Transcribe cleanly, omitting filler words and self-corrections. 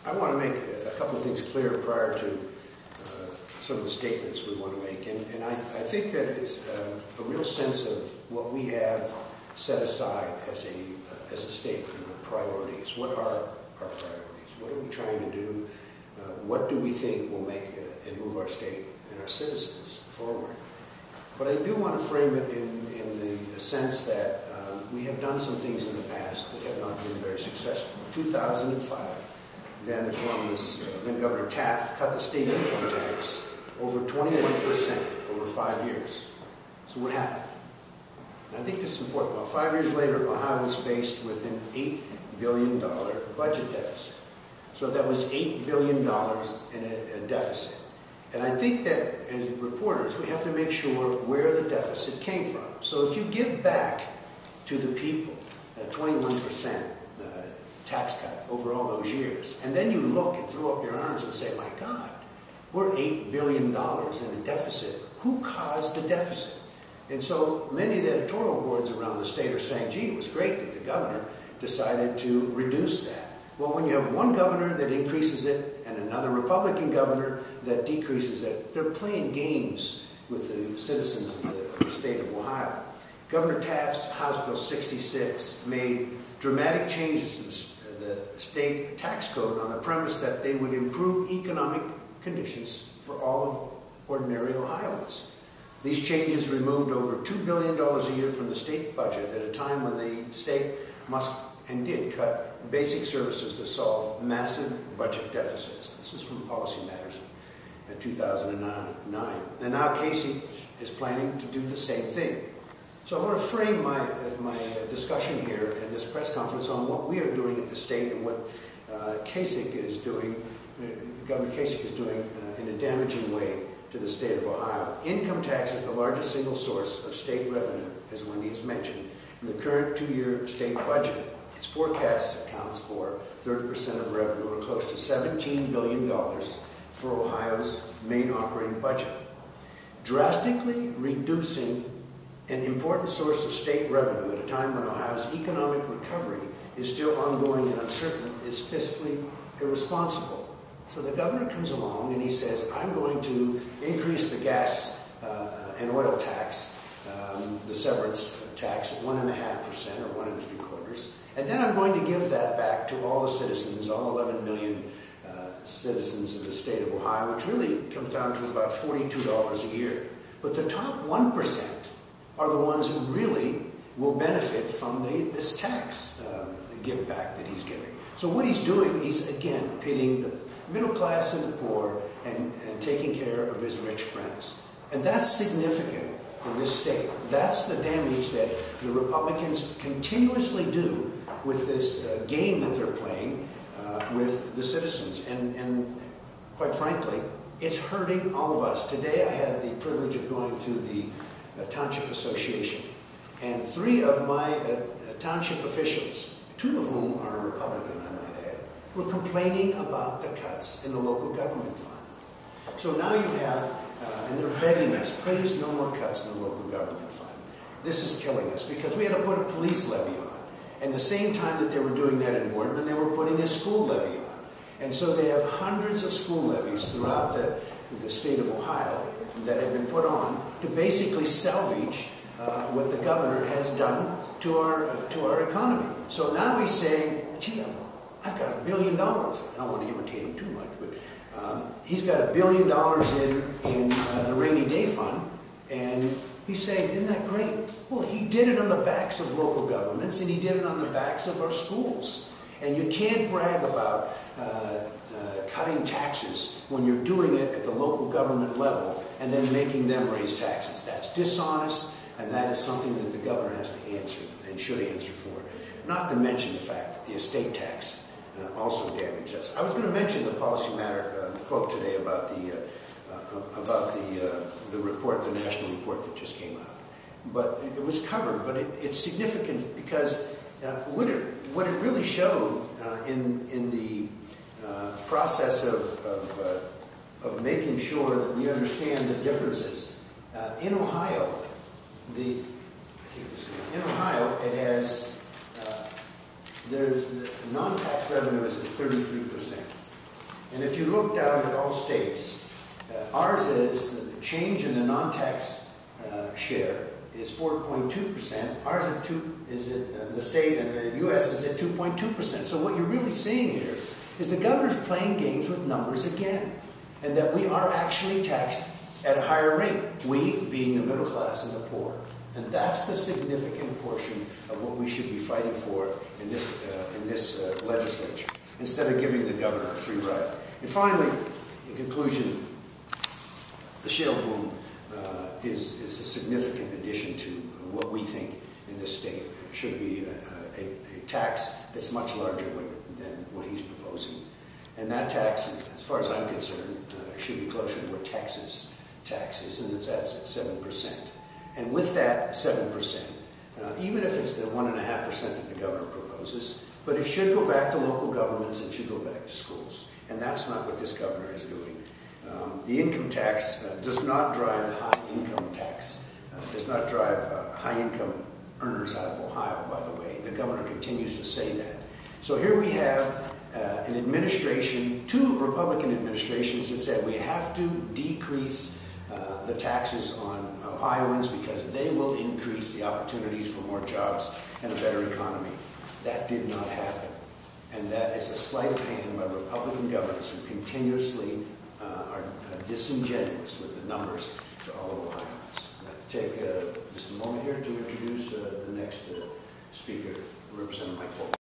I want to make a couple of things clear prior to some of the statements we want to make. And I think that it's a real sense of what we have set aside as a state, priorities. What are our priorities? What are we trying to do? What do we think will make and move our state and our citizens forward? But I do want to frame it in the sense that we have done some things in the past that have not been very successful. In 2005, then Governor Taft cut the state income tax over 21% over 5 years. So what happened? And I think this is important. Well, 5 years later, Ohio was faced with an $8 billion budget deficit. So that was $8 billion in a deficit. And I think that as reporters, we have to make sure where the deficit came from. So if you give back to the people a 21% tax cut over all those years, and then you look and throw up your arms and say, my God, we're $8 billion in a deficit. Who caused the deficit? And so many of the editorial boards around the state are saying, gee, it was great that the governor decided to reduce that. Well, when you have one governor that increases it and another Republican governor that decreases it, they're playing games with the citizens of the state of Ohio. Governor Taft's House Bill 66 made dramatic changes to the state tax code on the premise that they would improve economic conditions for all of ordinary Ohioans. These changes removed over $2 billion a year from the state budget at a time when the state must and did cut basic services to solve massive budget deficits. This is from Policy Matters in 2009. And now Casey is planning to do the same thing. So I want to frame my discussion here in this press conference on what we are doing at the state and what Kasich is doing, Governor Kasich is doing in a damaging way to the state of Ohio. Income tax is the largest single source of state revenue, as Wendy has mentioned, in the current two-year state budget. Its forecast accounts for 30% of revenue, or close to $17 billion for Ohio's main operating budget. Drastically reducing an important source of state revenue at a time when Ohio's economic recovery is still ongoing and uncertain is fiscally irresponsible. So the governor comes along and he says, I'm going to increase the gas and oil tax, the severance tax at 1.5% or 1 3/4. And then I'm going to give that back to all the citizens, all 11 million citizens of the state of Ohio, which really comes down to about $42 a year. But the top 1% are the ones who really will benefit from this tax give back that he's giving. So what he's doing, he's again pitting the middle class and the poor and taking care of his rich friends. And that's significant in this state. That's the damage that the Republicans continuously do with this game that they're playing with the citizens. And quite frankly, it's hurting all of us. Today I had the privilege of going to the Township Association. And 3 of my township officials, 2 of whom are Republican, I might add, were complaining about the cuts in the local government fund. So now you have, and they're begging us, please no more cuts in the local government fund. This is killing us because we had to put a police levy on. And the same time that they were doing that in Boardman, they were putting a school levy on. And so they have hundreds of school levies throughout the state of Ohio that have been put on to basically salvage what the governor has done to our economy. So now he's saying, gee, I've got $1 billion. I don't want to imitate him too much, but he's got $1 billion in the rainy day fund, and he's saying, isn't that great? Well, he did it on the backs of local governments, and he did it on the backs of our schools. And you can't brag about cutting taxes when you're doing it at the local government level and then making them raise taxes. That's dishonest, and that is something that the governor has to answer and should answer for. Not to mention the fact that the estate tax also damaged us. I was going to mention the Policy Matter quote today about the report, the national report that just came out. But it was covered, but it's significant because what it really showed in the process of making sure that we understand the differences in Ohio. In Ohio, it has there's non-tax revenue is at 33%. And if you look down at all states, ours is the change in the non-tax share is 4.2%. Ours at the state and the U.S. is at 2.2%. So what you're really seeing here is the governor's playing games with numbers again, and that we are actually taxed at a higher rate. We being the middle class and the poor, and that's the significant portion of what we should be fighting for in this legislature, instead of giving the governor a free ride. And finally, in conclusion, the shale boom is a significant addition to what we think in this state should be a tax that's much larger than what he's proposing. And that tax, as far as I'm concerned, should be closer to what Texas tax is, and that's at 7%. And with that 7%, even if it's the 1.5% that the governor proposes, but it should go back to local governments and should go back to schools. And that's not what this governor is doing. The income tax does not drive high income tax, does not drive high income earners out of Ohio, by the way. The governor continues to say that. So here we have an administration, two Republican administrations that said we have to decrease the taxes on Ohioans because they will increase the opportunities for more jobs and a better economy. That did not happen. And that is a sleight of hand by Republican governors who continuously are disingenuous with the numbers to all of Ohioans. I'd like to take just a moment here to introduce the next speaker, Representative Mike Foley.